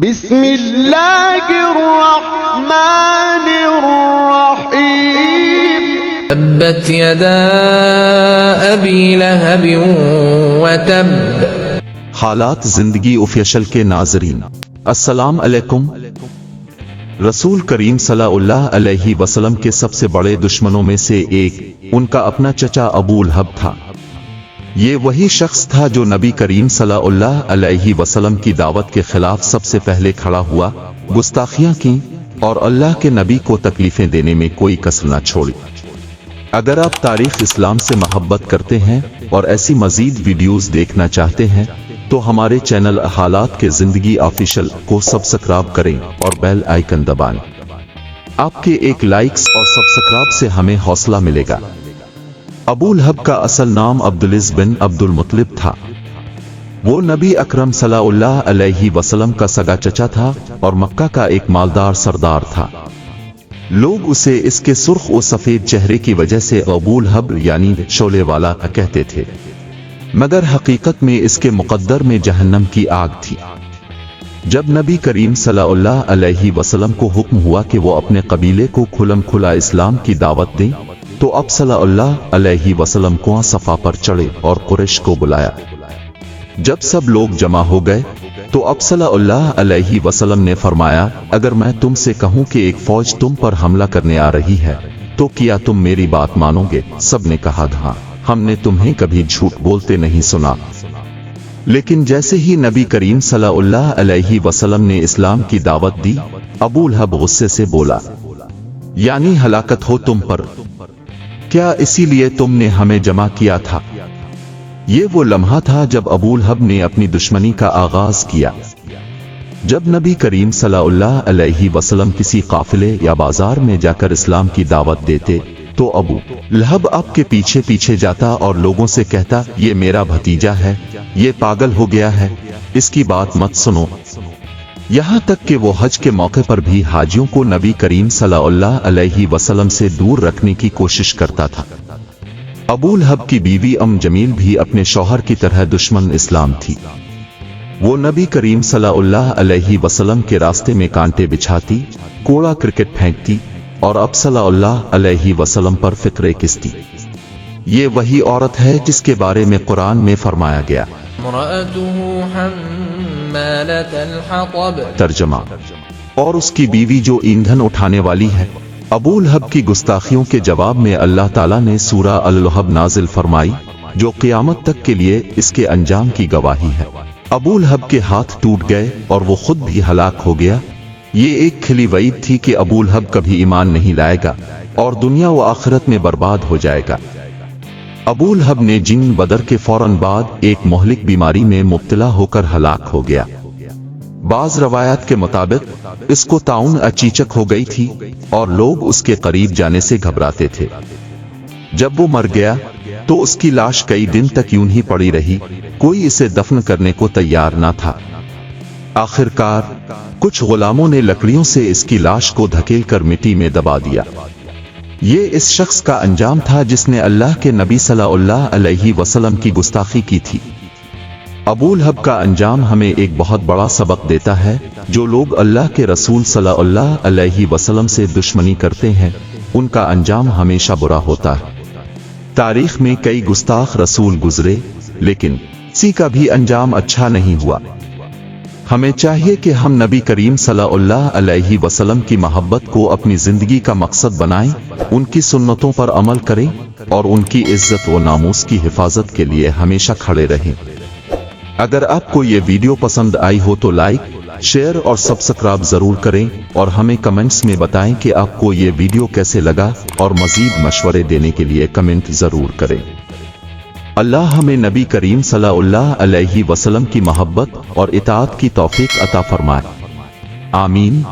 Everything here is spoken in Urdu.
بسم اللہ الرحمن الرحیم تبت یدا ابی لہب وتب۔ حالات زندگی آفیشل کے ناظرین السلام علیکم۔ رسول کریم صلی اللہ علیہ وسلم کے سب سے بڑے دشمنوں میں سے ایک ان کا اپنا چچا ابو لہب تھا۔ یہ وہی شخص تھا جو نبی کریم صلی اللہ علیہ وسلم کی دعوت کے خلاف سب سے پہلے کھڑا ہوا، گستاخیاں کی اور اللہ کے نبی کو تکلیفیں دینے میں کوئی کسر نہ چھوڑی۔ اگر آپ تاریخ اسلام سے محبت کرتے ہیں اور ایسی مزید ویڈیوز دیکھنا چاہتے ہیں تو ہمارے چینل حالات کے زندگی آفیشل کو سبسکرائب کریں اور بیل آئیکن دبائیں۔ آپ کے ایک لائکس اور سبسکرائب سے ہمیں حوصلہ ملے گا۔ ابو لہب کا اصل نام عبدالعزیز بن عبد المطلب تھا۔ وہ نبی اکرم صلی اللہ علیہ وسلم کا سگا چچا تھا اور مکہ کا ایک مالدار سردار تھا۔ لوگ اسے اس کے سرخ و سفید چہرے کی وجہ سے ابو لہب یعنی شعلے والا کہتے تھے، مگر حقیقت میں اس کے مقدر میں جہنم کی آگ تھی۔ جب نبی کریم صلی اللہ علیہ وسلم کو حکم ہوا کہ وہ اپنے قبیلے کو کھلم کھلا اسلام کی دعوت دیں تو اب صلی اللہ علیہ وسلم کو صفا پر چڑھے اور قریش کو بلایا۔ جب سب لوگ جمع ہو گئے تو اب صلی اللہ علیہ وسلم نے فرمایا، اگر میں تم سے کہوں کہ ایک فوج تم پر حملہ کرنے آ رہی ہے تو کیا تم میری بات مانو گے؟ سب نے کہا ہاں، ہم نے تمہیں کبھی جھوٹ بولتے نہیں سنا۔ لیکن جیسے ہی نبی کریم صلی اللہ علیہ وسلم نے اسلام کی دعوت دی، ابو لہب غصے سے بولا، یعنی ہلاکت ہو تم پر، کیا اسی لیے تم نے ہمیں جمع کیا تھا؟ یہ وہ لمحہ تھا جب ابو لہب نے اپنی دشمنی کا آغاز کیا۔ جب نبی کریم صلی اللہ علیہ وسلم کسی قافلے یا بازار میں جا کر اسلام کی دعوت دیتے تو ابو لہب آپ کے پیچھے پیچھے جاتا اور لوگوں سے کہتا، یہ میرا بھتیجا ہے، یہ پاگل ہو گیا ہے، اس کی بات مت سنو۔ یہاں تک کہ وہ حج کے موقع پر بھی حاجیوں کو نبی کریم صلی اللہ علیہ وسلم سے دور رکھنے کی کوشش کرتا تھا۔ ابو لہب کی بیوی جمیل بھی اپنے شوہر کی طرح دشمن اسلام تھی۔ وہ نبی کریم صلی اللہ علیہ وسلم کے راستے میں کانٹے بچھاتی، کوڑا کرکٹ پھینکتی اور اب صلی اللہ علیہ وسلم پر فقرے کستی۔ یہ وہی عورت ہے جس کے بارے میں قرآن میں فرمایا گیا، امرأته حمالة الحطب۔ ترجمہ، اور اس کی بیوی جو ایندھن اٹھانے والی ہے۔ ابو لہب کی گستاخیوں کے جواب میں اللہ تعالیٰ نے سورہ اللہب نازل فرمائی جو قیامت تک کے لیے اس کے انجام کی گواہی ہے۔ ابو لہب کے ہاتھ ٹوٹ گئے اور وہ خود بھی ہلاک ہو گیا۔ یہ ایک کھلی وعید تھی کہ ابو لہب کبھی ایمان نہیں لائے گا اور دنیا و آخرت میں برباد ہو جائے گا۔ ابو لہب نے جنگ بدر کے فوراً بعد ایک مہلک بیماری میں مبتلا ہو کر ہلاک ہو گیا۔ بعض روایات کے مطابق اس کو طاعون اچیچک ہو گئی تھی اور لوگ اس کے قریب جانے سے گھبراتے تھے۔ جب وہ مر گیا تو اس کی لاش کئی دن تک یوں ہی پڑی رہی، کوئی اسے دفن کرنے کو تیار نہ تھا۔ آخر کار کچھ غلاموں نے لکڑیوں سے اس کی لاش کو دھکیل کر مٹی میں دبا دیا۔ یہ اس شخص کا انجام تھا جس نے اللہ کے نبی صلی اللہ علیہ وسلم کی گستاخی کی تھی۔ ابو لہب کا انجام ہمیں ایک بہت بڑا سبق دیتا ہے، جو لوگ اللہ کے رسول صلی اللہ علیہ وسلم سے دشمنی کرتے ہیں ان کا انجام ہمیشہ برا ہوتا ہے۔ تاریخ میں کئی گستاخ رسول گزرے لیکن کسی کا بھی انجام اچھا نہیں ہوا۔ ہمیں چاہیے کہ ہم نبی کریم صلی اللہ علیہ وسلم کی محبت کو اپنی زندگی کا مقصد بنائیں، ان کی سنتوں پر عمل کریں اور ان کی عزت و ناموس کی حفاظت کے لیے ہمیشہ کھڑے رہیں۔ اگر آپ کو یہ ویڈیو پسند آئی ہو تو لائک، شیئر اور سبسکرائب ضرور کریں اور ہمیں کمنٹس میں بتائیں کہ آپ کو یہ ویڈیو کیسے لگا اور مزید مشورے دینے کے لیے کمنٹ ضرور کریں۔ اللہ ہمیں نبی کریم صلی اللہ علیہ وسلم کی محبت اور اطاعت کی توفیق عطا فرمائے، آمین۔